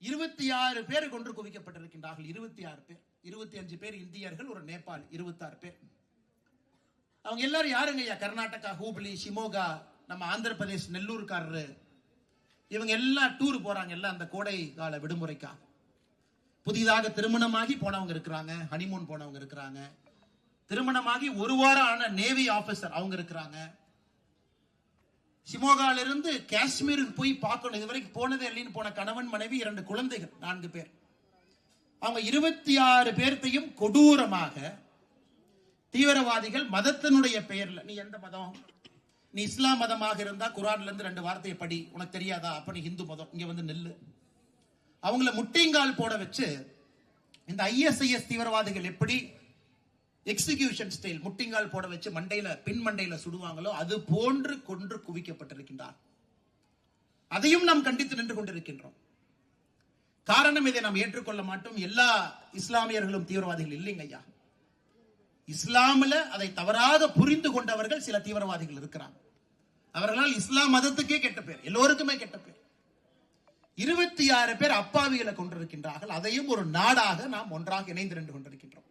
26 பேர் கொன்று குவிக்கப்பட்டிருக்கின்றார்கள். 26 பேர், 25 பேர் இந்தியர்கள், ஒரு நேபாள், 26 பேர். அவங்க எல்லாரும் யாருங்க ஐயா? கர்நாடகா, ஹூப்ளி, ஷிமோகா, நம்ம ஆந்திர பிரதேஷ் நெல்லூர்காரரு, இவங்க எல்லாம் டூர் போறாங்க. எல்லாம் அந்த கோடை கால விடுமுறைக்காக புதிதாக திருமணமாகி போனவங்க இருக்கிறாங்க, ஹனிமூன் போனவங்க இருக்கிறாங்க, திருமணமாகி ஒரு வாரம் ஆன நேவி ஆபீசர் அவங்க இருக்கிறாங்க. ஷிமோகால இருந்து காஷ்மீருக்கு போய் பார்க்கணும், இதுவரைக்கும் போனதே இல்லைன்னு போன கணவன் மனைவி, 2 குழந்தைகள், 4 பேர். அவங்க 26 பேர்த்தையும் கொடூரமாக தீவிரவாதிகள் மதத்தினுடைய பெயர்ல, நீ எந்த மதம், நீ இஸ்லாம் மதமாக இருந்தா குர்ஆன்ல இருந்து 2 வார்த்தையை படி, உனக்கு தெரியாதா, அப்ப நீ ஹிந்து மதம், இங்க வந்து நெல்லு. அவங்கள முட்டிங்கால் போட வச்சு இந்த ISIS தீவிரவாதிகள் எப்படி எக்ஸிகியூஷன் ஸ்டைல் முட்டிங்கால் போட வச்சு மண்டையில, பின் மண்டையில சுடுவாங்களோ அது போன்று கொன்று குவிக்கப்பட்டிருக்கின்றார். அதையும் நாம் கண்டித்து நின்று கொண்டிருக்கின்றோம். காரணம், இதை நாம் ஏற்றுக்கொள்ள மாட்டோம். எல்லா இஸ்லாமியர்களும் தீவிரவாதிகள் இல்லைங்க ஐயா. இஸ்லாமில அதை தவறாக புரிந்து கொண்டவர்கள் சில தீவிரவாதிகள் இருக்கிறாங்க. அவர்களால் இஸ்லாம் மதத்துக்கே கெட்ட பேர், எல்லோருக்குமே கெட்ட பேர். 26 பேர் அப்பாவிகளை கொண்டிருக்கின்றார்கள். அதையும் ஒரு நாடாக நாம் ஒன்றாக இணைந்து நின்று கொண்டிருக்கின்றோம்.